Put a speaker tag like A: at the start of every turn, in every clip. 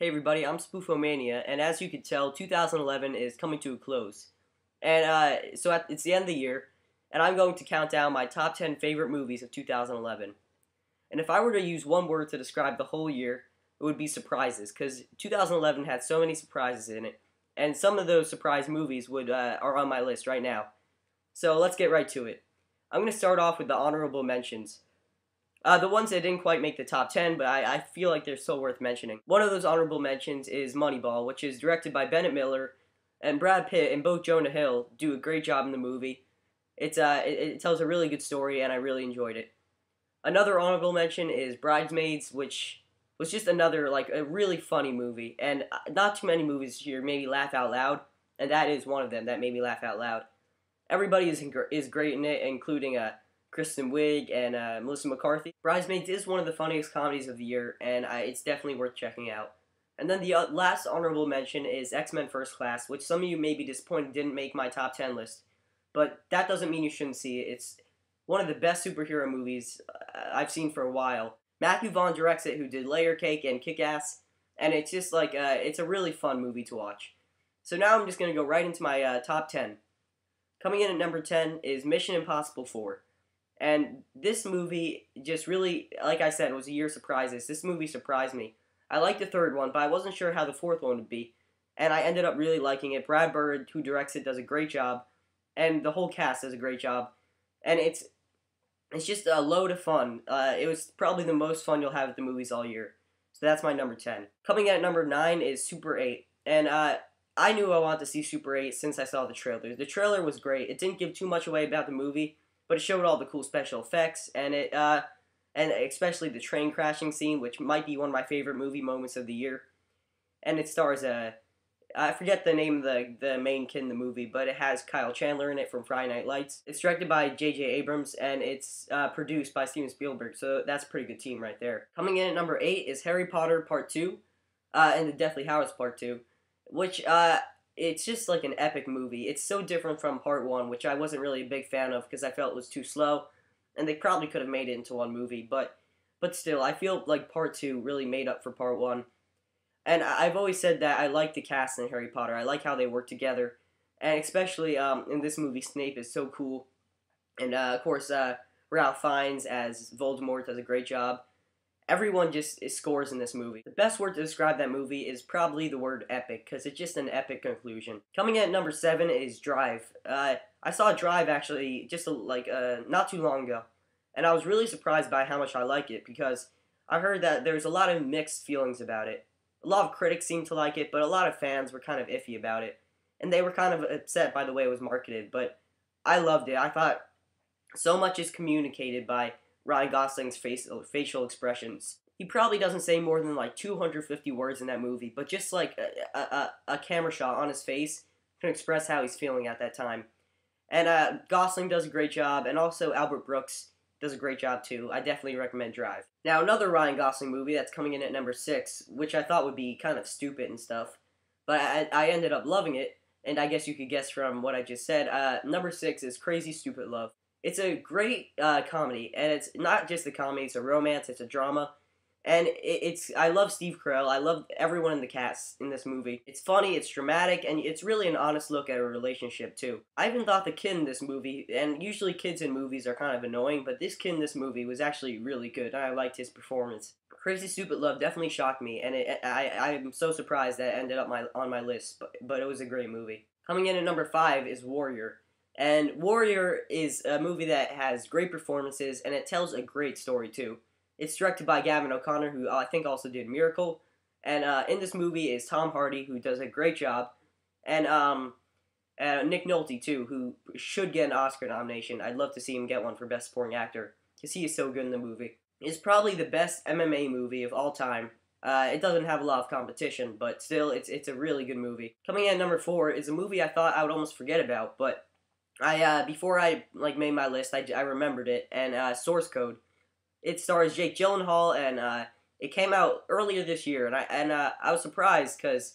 A: Hey everybody, I'm SPOOFOMANIA, and as you can tell, 2011 is coming to a close. And it's the end of the year, and I'm going to count down my top 10 favorite movies of 2011. And if I were to use one word to describe the whole year, it would be surprises, because 2011 had so many surprises in it, and some of those surprise movies are on my list right now. So let's get right to it. I'm going to start off with the honorable mentions. The ones that didn't quite make the top 10, but I feel like they're still worth mentioning. One of those honorable mentions is Moneyball, which is directed by Bennett Miller, and Brad Pitt and both Jonah Hill do a great job in the movie. It tells a really good story, and I really enjoyed it. Another honorable mention is Bridesmaids, which was just another, a really funny movie, and not too many movies this year made me laugh out loud, and that is one of them that made me laugh out loud. Everybody is great in it, including Kristen Wiig and Melissa McCarthy. Bridesmaids is one of the funniest comedies of the year, and it's definitely worth checking out. And then the last honorable mention is X-Men First Class, which some of you may be disappointed didn't make my top 10 list. But that doesn't mean you shouldn't see it. It's one of the best superhero movies I've seen for a while. Matthew Vaughn directs it, who did Layer Cake and Kick-Ass, and it's just it's a really fun movie to watch. So now I'm just going to go right into my top 10. Coming in at number 10 is Mission Impossible 4. And this movie just really, like I said, was a year of surprises. This movie surprised me. I liked the third one, but I wasn't sure how the fourth one would be. And I ended up really liking it. Brad Bird, who directs it, does a great job. And the whole cast does a great job. And it's just a load of fun. It was probably the most fun you'll have at the movies all year. So that's my number 10. Coming in at number 9 is Super 8. And I knew I wanted to see Super 8 since I saw the trailer. The trailer was great. It didn't give too much away about the movie, but it showed all the cool special effects, and and especially the train crashing scene, which might be one of my favorite movie moments of the year. And it stars I forget the name of the main kid in the movie, but it has Kyle Chandler in it from Friday Night Lights. It's directed by J.J. Abrams, and it's produced by Steven Spielberg, so that's a pretty good team right there. Coming in at number 8 is Harry Potter Part 2, and the Deathly Hallows Part 2, which it's just like an epic movie. It's so different from Part 1, which I wasn't really a big fan of because I felt it was too slow, and they probably could have made it into one movie, but still, I feel like Part 2 really made up for Part 1. And I've always said that I like the cast in Harry Potter. I like how they work together, and especially in this movie, Snape is so cool. And of course, Ralph Fiennes as Voldemort does a great job. Everyone just scores in this movie. The best word to describe that movie is probably the word epic, because it's just an epic conclusion. Coming in at number 7 is Drive. I saw Drive actually just not too long ago, and I was really surprised by how much I like it, because I heard that there's a lot of mixed feelings about it. A lot of critics seemed to like it, but a lot of fans were kind of iffy about it, and they were kind of upset by the way it was marketed, but I loved it. I thought so much is communicated by Ryan Gosling's facial expressions. He probably doesn't say more than 250 words in that movie, but just a camera shot on his face can express how he's feeling at that time. And Gosling does a great job, and also Albert Brooks does a great job too. I definitely recommend Drive. Now, another Ryan Gosling movie that's coming in at number 6, which I thought would be kind of stupid and stuff, but I ended up loving it, and I guess you could guess from what I just said. Number 6 is Crazy Stupid Love. It's a great comedy, and it's not just a comedy, it's a romance, it's a drama, and I love Steve Carell, I love everyone in the cast in this movie. It's funny, it's dramatic, and it's really an honest look at a relationship, too. I even thought the kid in this movie, and usually kids in movies are kind of annoying, but this kid in this movie was actually really good, and I liked his performance. Crazy Stupid Love definitely shocked me, and I'm so surprised that it ended up on my list, but it was a great movie. Coming in at number 5 is Warrior. And Warrior is a movie that has great performances, and it tells a great story, too. It's directed by Gavin O'Connor, who I think also did Miracle. And in this movie is Tom Hardy, who does a great job. And Nick Nolte, too, who should get an Oscar nomination. I'd love to see him get one for Best Supporting Actor, because he is so good in the movie. It's probably the best MMA movie of all time. It doesn't have a lot of competition, but still, it's a really good movie. Coming in at number 4 is a movie I thought I would almost forget about, but before I made my list, I remembered it, and Source Code. It stars Jake Gyllenhaal, and it came out earlier this year, and I was surprised because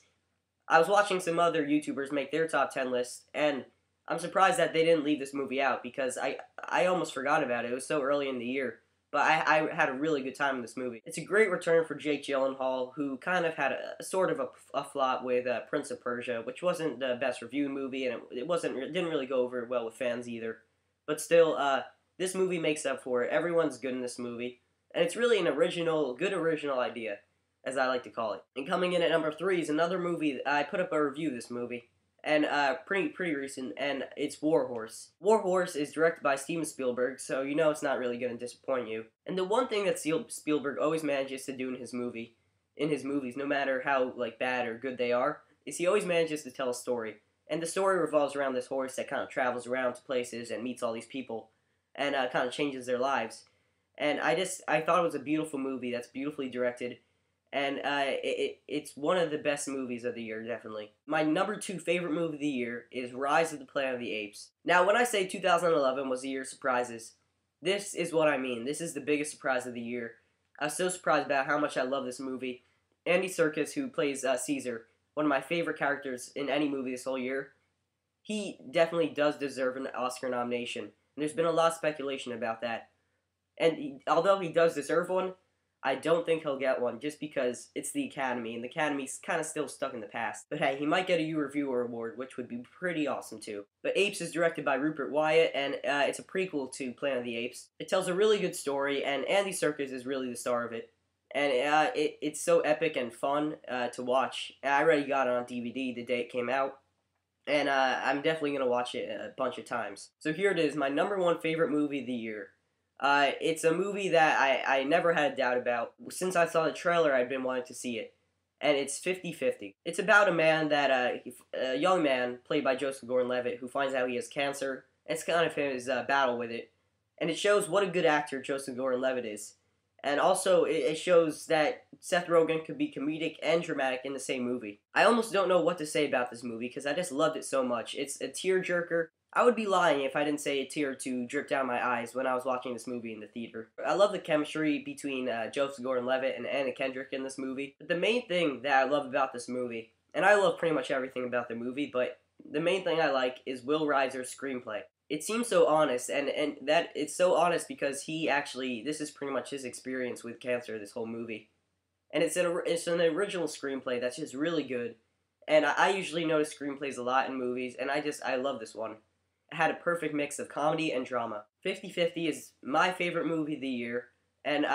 A: I was watching some other YouTubers make their top 10 lists, and I'm surprised that they didn't leave this movie out, because I almost forgot about it. It was so early in the year, but I had a really good time in this movie. It's a great return for Jake Gyllenhaal, who kind of had a sort of a flop with Prince of Persia, which wasn't the best reviewed movie, and it didn't really go over well with fans either. But still, this movie makes up for it. Everyone's good in this movie, and it's really an good original idea, as I like to call it. And coming in at number 3 is another movie. I put up a review of this movie, and pretty recent, and it's War Horse. War Horse is directed by Steven Spielberg, so you know it's not really going to disappoint you. And the one thing that Spielberg always manages to do in his movies, no matter how bad or good they are, is he always manages to tell a story. And the story revolves around this horse that kind of travels around to places and meets all these people, and kind of changes their lives. And I thought it was a beautiful movie that's beautifully directed. And it's one of the best movies of the year, definitely. My number 2 favorite movie of the year is Rise of the Planet of the Apes. Now, when I say 2011 was the year of surprises, this is what I mean. This is the biggest surprise of the year. I was so surprised about how much I love this movie. Andy Serkis, who plays Caesar, one of my favorite characters in any movie this whole year, he definitely does deserve an Oscar nomination. And there's been a lot of speculation about that. And although he does deserve one, I don't think he'll get one just because it's the Academy, and the Academy's kind of still stuck in the past. But hey, he might get a U Reviewer award, which would be pretty awesome too. But Apes is directed by Rupert Wyatt, and it's a prequel to Planet of the Apes. It tells a really good story, and Andy Serkis is really the star of it. And it's so epic and fun to watch. I already got it on DVD the day it came out, and I'm definitely going to watch it a bunch of times. So here it is, my number 1 favorite movie of the year. It's a movie that I never had a doubt about. Since I saw the trailer, I'd been wanting to see it. And it's 50-50. It's about a young man, played by Joseph Gordon-Levitt, who finds out he has cancer. It's kind of his battle with it. And it shows what a good actor Joseph Gordon-Levitt is. And also, it shows that Seth Rogen could be comedic and dramatic in the same movie. I almost don't know what to say about this movie, because I just loved it so much. It's a tearjerker. I would be lying if I didn't say a tear or two dripped down my eyes when I was watching this movie in the theater. I love the chemistry between Joseph Gordon-Levitt and Anna Kendrick in this movie. But the main thing that I love about this movie, and I love pretty much everything about the movie, but the main thing I like is Will Reiser's screenplay. It seems so honest, and that it's so honest because this is pretty much his experience with cancer, this whole movie. And it's an original screenplay that's just really good. And I usually notice screenplays a lot in movies, and I love this one. It had a perfect mix of comedy and drama. 50-50 is my favorite movie of the year, and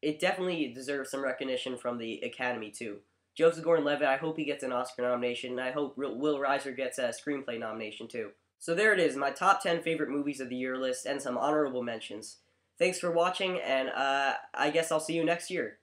A: it definitely deserves some recognition from the Academy too. Joseph Gordon-Levitt, I hope he gets an Oscar nomination, and I hope Will Reiser gets a screenplay nomination too. So there it is, my top 10 favorite movies of the year list and some honorable mentions. Thanks for watching, and I guess I'll see you next year.